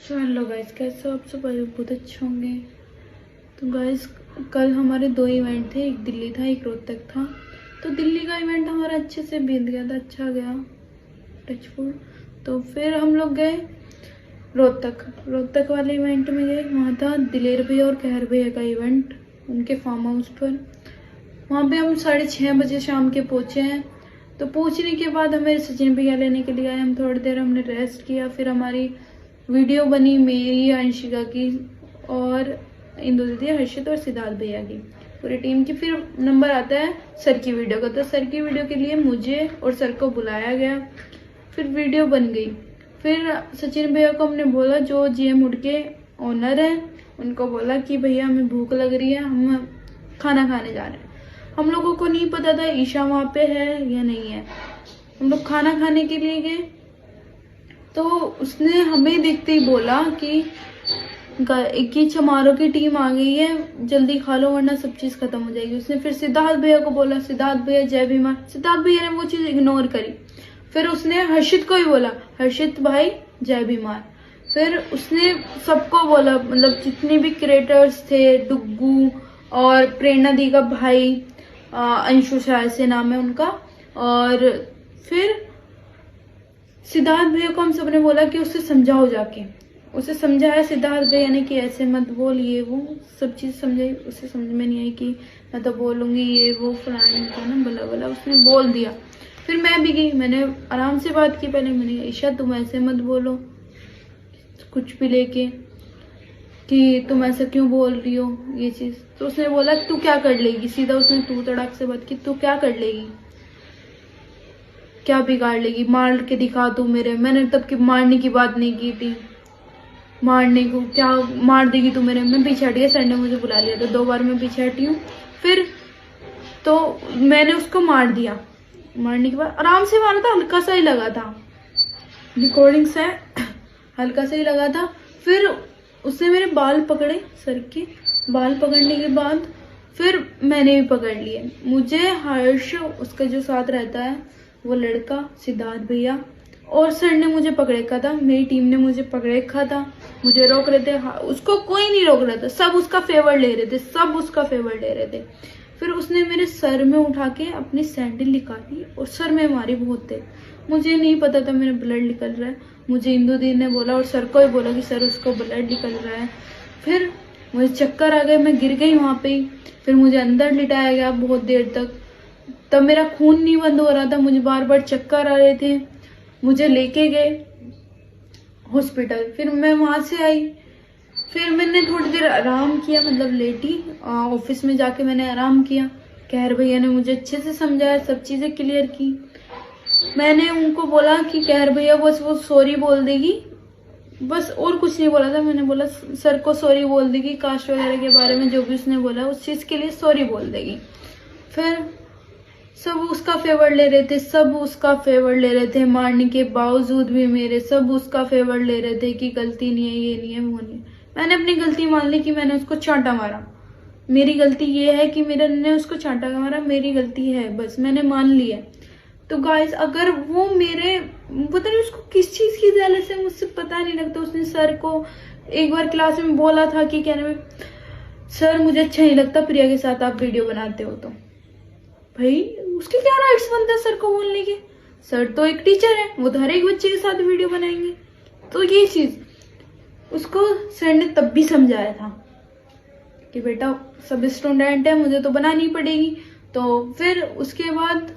Hello guys, कैसे हो आप सब? बहुत अच्छे होंगे। तो गाइस, कल हमारे 2 इवेंट थे, एक दिल्ली था, एक रोहतक था। तो दिल्ली का इवेंट हमारा अच्छे से बीत गया था, अच्छा गया, टचवुड। तो फिर हम लोग गए रोहतक वाले इवेंट में गए। वहाँ था दिलेर भैया और कहर भैया का इवेंट, उनके फार्म हाउस पर। वहाँ पे हम 6:30 बजे शाम के पहुँचे हैं। तो पहुँचने के बाद हमें सचिन भैया लेने के लिए आए। हम थोड़ी देर हमने रेस्ट किया, फिर हमारी वीडियो बनी मेरी, अंशिका की और इंदु दीदी, हर्षित और सिद्धार्थ भैया की, पूरी टीम की। फिर नंबर आता है सर की वीडियो का। तो सर की वीडियो के लिए मुझे और सर को बुलाया गया, फिर वीडियो बन गई। फिर सचिन भैया को हमने बोला, जो जीएम उड के ओनर हैं, उनको बोला कि भैया हमें भूख लग रही है, हम खाना खाने जा रहे हैं। हम लोगों को नहीं पता था ईशा वहाँ पे है या नहीं है। हम लोग खाना खाने के लिए गए, तो उसने हमें देखते ही बोला कि चमारों की टीम आ गई है, जल्दी खा लो वरना सब चीज खत्म हो जाएगी। उसने फिर सिद्धार्थ भैया को बोला, सिद्धार्थ भैया जय भीमा। सिद्धार्थ भैया ने वो चीज इग्नोर करी। फिर उसने हर्षित को ही बोला, हर्षित भाई जय भीमा। फिर उसने सबको बोला, मतलब जितने भी क्रिएटर्स थे, डुग्गू और प्रेरणा दी का भाई अंशु शायद से नाम है उनका। और फिर सिद्धार्थ भैया को हम सबने बोला कि उसे समझाओ जाके। उसे समझाया सिद्धार्थ भैया ने कि ऐसे मत बोल, ये वो सब चीज समझाई। उसे समझ में नहीं आई कि मैं तो बोलूंगी ये वो फलाना ना बला बला, उसने बोल दिया। फिर मैं भी गई, मैंने आराम से बात की। पहले मैंने ईशा तुम ऐसे मत बोलो कुछ भी लेके, कि तुम ऐसा क्यों बोल रही हो ये चीज। तो उसने बोला तू क्या कर लेगी, सीधा उसने तू तड़ाक से बात की, तू क्या कर लेगी, क्या बिगाड़ लेगी, मार के दिखा तू मेरे। मैंने तब की मारने की बात नहीं की थी, मारने को क्या मार देगी तू मेरे। मैं पीछे हटी, सर ने मुझे बुला लिया था, 2 बार मैं पीछे हटी हूँ। फिर तो मैंने उसको मार दिया। मारने के बाद आराम से मारा था, हल्का सा ही लगा था, रिकॉर्डिंग्स है, हल्का सा ही लगा था। फिर उसने मेरे बाल पकड़े, सर के बाल पकड़ने के बाद फिर मैंने भी पकड़ लिए। मुझे हर्ष, उसका जो साथ रहता है वो लड़का, सिद्धार्थ भैया और सर ने मुझे पकड़े रखा था, मेरी टीम ने मुझे पकड़े रखा था, मुझे रोक रहे थे। उसको कोई नहीं रोक रहा था, सब उसका फेवर ले रहे थे, सब उसका फेवर ले रहे थे। फिर उसने मेरे सर में उठा के अपनी सैंडल निकाली और सर में मारी बहुत थे। मुझे नहीं पता था मेरा ब्लड निकल रहा है। मुझे इंदु दी ने बोला और सर को ही बोला कि सर उसको ब्लड निकल रहा है। फिर मुझे चक्कर आ गए, मैं गिर गई वहां पे ही। फिर मुझे अंदर लिटाया गया बहुत देर तक। तब मेरा खून नहीं बंद हो रहा था, मुझे बार बार चक्कर आ रहे थे। मुझे लेके गए हॉस्पिटल। फिर मैं वहां से आई, फिर मैंने थोड़ी देर आराम किया, मतलब लेटी। ऑफिस में जाके मैंने आराम किया। कहर भैया ने मुझे अच्छे से समझाया, सब चीजें क्लियर की। मैंने उनको बोला कि कहर भैया बस वो सॉरी बोल देगी, बस और कुछ नहीं बोला था। मैंने बोला सर को सॉरी बोल देगी, कास्ट वगैरह के बारे में जो भी उसने बोला उस चीज के लिए सॉरी बोल देगी। फिर सब उसका फेवर ले रहे थे, सब उसका फेवर ले रहे थे, मारने के बावजूद भी मेरे सब उसका फेवर ले रहे थे कि गलती नहीं है, ये नहीं है, वो नहीं है। मैंने अपनी गलती मान ली कि मैंने उसको चांटा मारा। मेरी गलती ये है कि मैंने उसको चांटा मारा, मेरी गलती है, बस मैंने मान लिया। तो गाइस, अगर वो मेरे, पता नहीं उसको किस चीज की जेलस है, मुझसे पता नहीं लगता। उसने सर को एक बार क्लास में बोला था कि कहने में, सर मुझे अच्छा नहीं लगता प्रिया के साथ आप वीडियो बनाते हो। तो भाई उसके क्या राइट्स बनते हैं सर को बोलने के? सर तो एक टीचर है, वो तो हर एक बच्चे के साथ वीडियो बनाएंगे। तो ये चीज उसको सर ने तब भी समझाया था कि बेटा सब स्टूडेंट है, मुझे तो बनानी पड़ेगी। तो फिर उसके बाद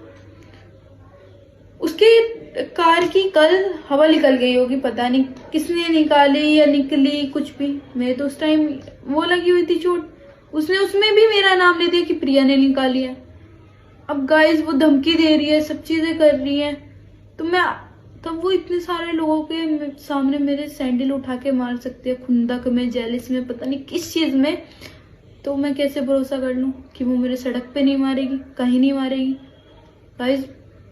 उसके कार की कल हवा निकल गई होगी, पता नहीं किसने निकाली या निकली कुछ भी। मैं तो उस टाइम वो लगी हुई थी चोट, उसने उसमें भी मेरा नाम ले दिया कि प्रिया ने निकाली है। अब गाइस वो धमकी दे रही है, सब चीजें कर रही है। तो मैं, तब वो इतने सारे लोगों के सामने मेरे सैंडल उठा के मार सकती है, खुंदक में, जेलिस में, पता नहीं किस चीज में। तो मैं कैसे भरोसा कर लूं कि वो मेरे सड़क पे नहीं मारेगी, कहीं नहीं मारेगी। गाइस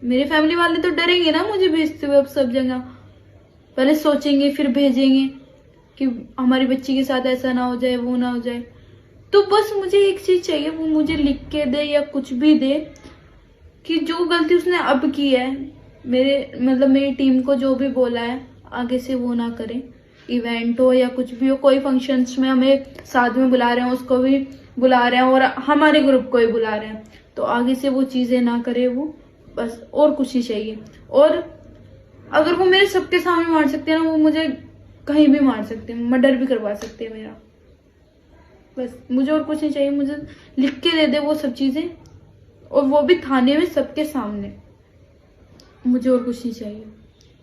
मेरे फैमिली वाले तो डरेंगे ना मुझे भेजते हुए। अब सब जगह पहले सोचेंगे फिर भेजेंगे कि हमारी बच्ची के साथ ऐसा ना हो जाए, वो ना हो जाए। तो बस मुझे एक चीज चाहिए, वो मुझे लिख के दे या कुछ भी दे कि जो गलती उसने अब की है, मेरे मतलब मेरी टीम को जो भी बोला है आगे से वो ना करे। इवेंट हो या कुछ भी हो, कोई फंक्शंस में हमें साथ में बुला रहे हैं, उसको भी बुला रहे हैं और हमारे ग्रुप को ही बुला रहे हैं, तो आगे से वो चीज़ें ना करे वो, बस और कुछ नहीं चाहिए। और अगर वो मेरे सबके सामने मार सकते हैं ना, वो मुझे कहीं भी मार सकते हैं, मर्डर भी करवा सकते हैं मेरा। बस मुझे और कुछ नहीं चाहिए, मुझे लिख के दे दे वो सब चीज़ें, और वो भी थाने में सबके सामने। मुझे और कुछ नहीं चाहिए,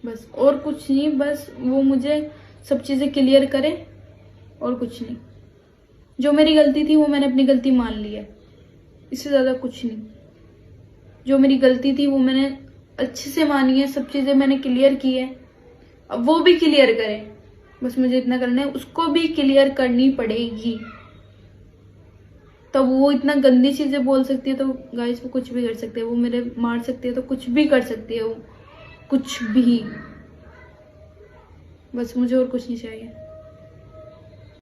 बस और कुछ नहीं, बस वो मुझे सब चीज़ें क्लियर करे और कुछ नहीं। जो मेरी गलती थी वो मैंने अपनी गलती मान ली है, इससे ज़्यादा कुछ नहीं। जो मेरी गलती थी वो मैंने अच्छे से मानी है, सब चीज़ें मैंने क्लियर की है, अब वो भी क्लियर करे, बस मुझे इतना करना है। उसको भी क्लियर करनी पड़ेगी, तब वो इतना गंदी चीज़ें बोल सकती है, तो गाइस वो कुछ भी कर सकते हैं, वो मेरे मार सकती है, तो कुछ भी कर सकती है वो, कुछ भी। बस मुझे और कुछ नहीं चाहिए।